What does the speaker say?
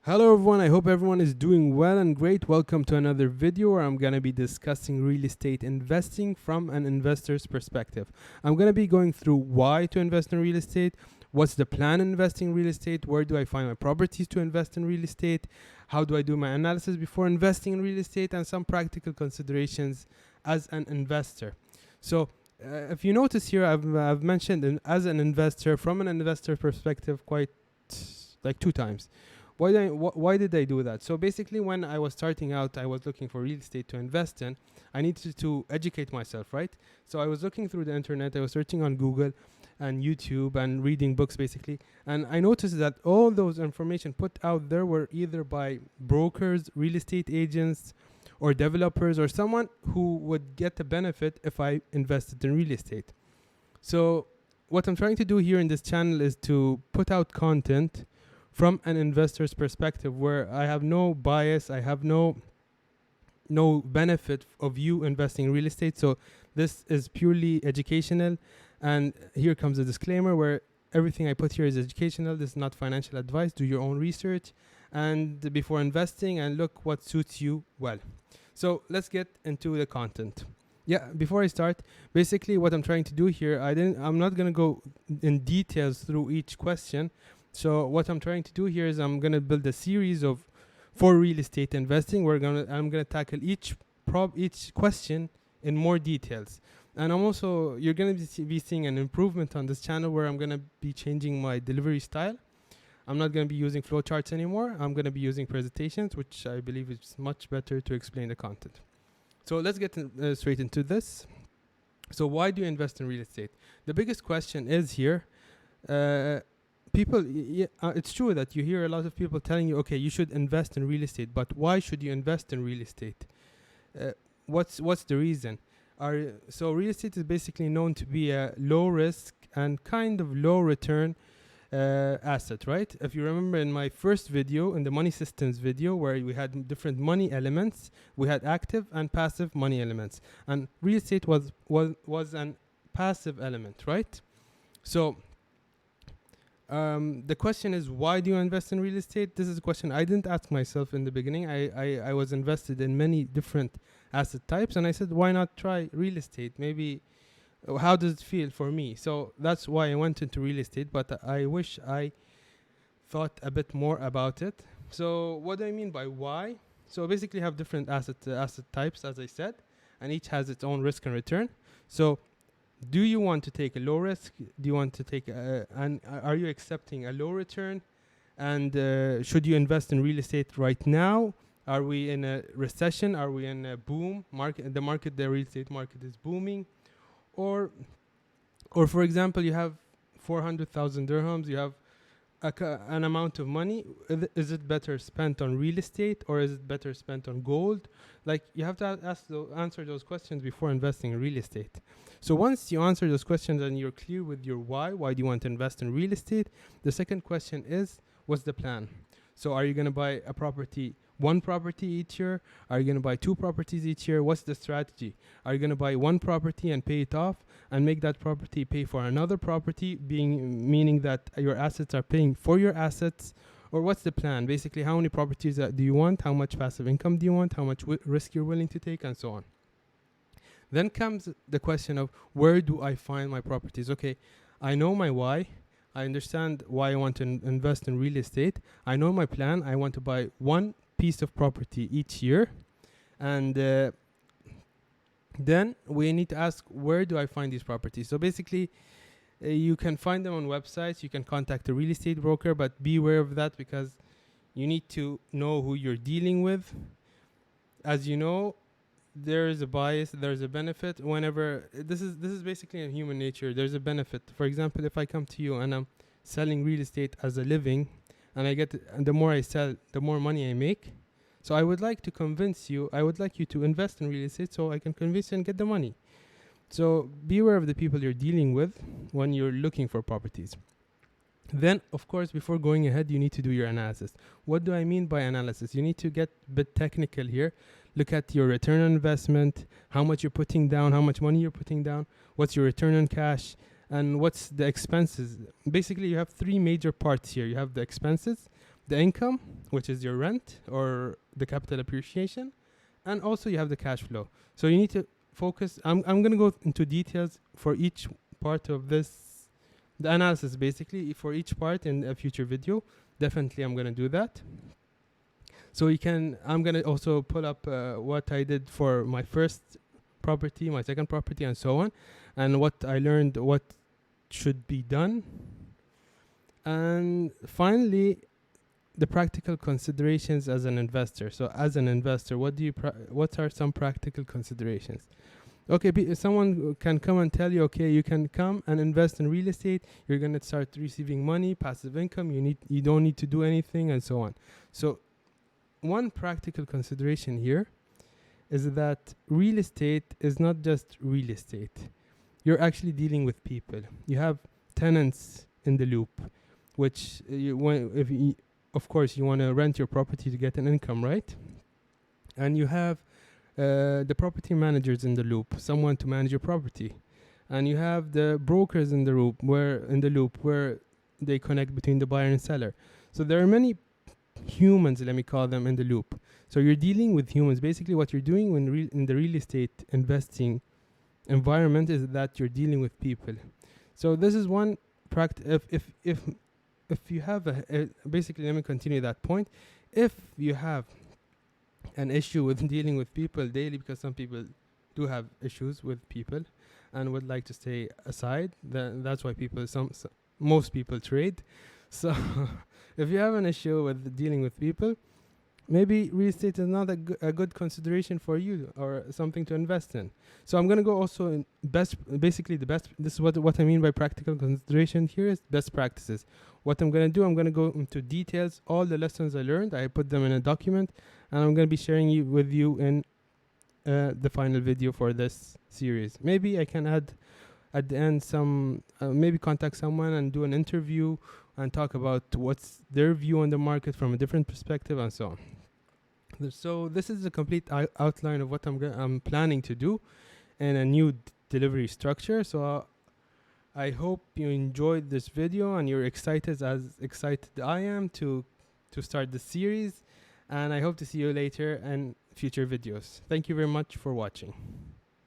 Hello everyone, I hope everyone is doing well and great. Welcome to another video where I'm going to be discussing real estate investing from an investor's perspective. I'm going to be going through why to invest in real estate, what's the plan in investing in real estate, where do I find my properties to invest in real estate, how do I do my analysis before investing in real estate, and some practical considerations as an investor. So if you notice here, I've mentioned as an investor, from an investor perspective, quite like 2 times. Why did I do that? So basically, when I was starting out, I was looking for real estate to invest in. I needed to educate myself, right? So I was looking through the internet. I was searching on Google and YouTube and reading books, basically. And I noticed that all those information put out there were either by brokers, real estate agents, or developers, or someone who would get a benefit if I invested in real estate. So what I'm trying to do here in this channel is to put out content from an investor's perspective where I have no bias, I have no benefit of you investing in real estate. So this is purely educational. And here comes a disclaimer where everything I put here is educational. This is not financial advice. Do your own research and before investing and look what suits you well. So let's get into the content. Yeah, before I start, basically what I'm trying to do here, I'm not going to go in details through each question. So what I'm trying to do here is I'm going to build a series for real estate investing. I'm going to tackle each question in more details. And you're going to be seeing an improvement on this channel where I'm going to be changing my delivery style. I'm not going to be using flowcharts anymore. I'm going to be using presentations, which I believe is much better to explain the content. So let's get straight into this. So why do you invest in real estate? The biggest question is here, it's true that you hear a lot of people telling you, okay, you should invest in real estate, but why should you invest in real estate? What's the reason? So real estate is basically known to be a low risk and kind of low return asset, right? If you remember in my first video, in the money systems video, where we had different money elements, we had active and passive money elements, and real estate was an passive element, right? So the question is, why do you invest in real estate? This is a question I didn't ask myself in the beginning. I was invested in many different asset types, and I said, why not try real estate? Maybe, how does it feel for me? So that's why I went into real estate, but I wish I thought a bit more about it. So what do I mean by why? So basically, have different asset types, as I said, and each has its own risk and return. So do you want to take a low risk? Do you want to take are you accepting a low return? And should you invest in real estate right now? Are we in a recession? Are we in a boom market? The real estate market is booming. Or for example, you have 400,000 dirhams, you have an amount of money. Is it better spent on real estate or is it better spent on gold? Like, you have to answer those questions before investing in real estate. So once you answer those questions and you're clear with your why do you want to invest in real estate, the second question is, what's the plan? So are you going to buy one property each year? Are you going to buy 2 properties each year? What's the strategy? Are you going to buy one property and pay it off and make that property pay for another property, meaning that your assets are paying for your assets? Or what's the plan? Basically, how many properties do you want? How much passive income do you want? How much risk you're willing to take, and so on. Then comes the question of, where do I find my properties? Okay, I know my why. I understand why I want to invest in real estate. I know my plan. I want to buy one piece of property each year. And then we need to ask, where do I find these properties? So basically, you can find them on websites. You can contact a real estate broker, but be aware of that because you need to know who you're dealing with. As you know, there is a bias, there's a benefit. Whenever this is basically in human nature, there's a benefit. For example, if I come to you and I'm selling real estate as a living, and the more I sell, the more money I make. So I would like to convince you. I would like you to invest in real estate so I can convince you and get the money. So be aware of the people you're dealing with when you're looking for properties. Then, of course, before going ahead, you need to do your analysis. What do I mean by analysis? You need to get a bit technical here. Look at your return on investment, how much you're putting down, how much money you're putting down, what's your return on cash, and what's the expenses. Basically, you have 3 major parts here. You have the expenses, the income, which is your rent or the capital appreciation, and also you have the cash flow. So you need to focus. I'm going to go into details for each part of this, the analysis basically for each part in a future video. Definitely I'm going to do that. So I'm going to also pull up what I did for my first property, my second property, and so on, and what I learned, what should be done. And finally, the practical considerations as an investor. So as an investor, what are some practical considerations? Okay, someone can come and tell you, okay, you can come and invest in real estate. You're going to start receiving money, passive income. You don't need to do anything, and so on. So one practical consideration here is that real estate is not just real estate. You're actually dealing with people. You have tenants in the loop, which of course you want to rent your property to get an income, right? And you have the property managers in the loop, someone to manage your property. And you have the brokers in the loop where they connect between the buyer and seller. So there are many humans, let me call them, in the loop. So you're dealing with humans. Basically what you're doing in the real estate investing environment is that you're dealing with people. So this is one practice. If you have basically, let me continue that point. If you have an issue with dealing with people daily, because some people do have issues with people and would like to stay aside, that's why most people trade. So if you have an issue with dealing with people, maybe real estate is not a good consideration for you or something to invest in. So I'm going to go also in this is what I mean by practical consideration here is best practices. What I'm going to do, I'm going to go into details, all the lessons I learned, I put them in a document, and I'm going to be sharing with you in the final video for this series. Maybe I can add at the end maybe contact someone and do an interview and talk about what's their view on the market from a different perspective and so on. So this is a complete outline of what I'm planning to do in a new delivery structure. So I hope you enjoyed this video and you're excited as excited I am to start the series, and I hope to see you later in future videos. Thank you very much for watching.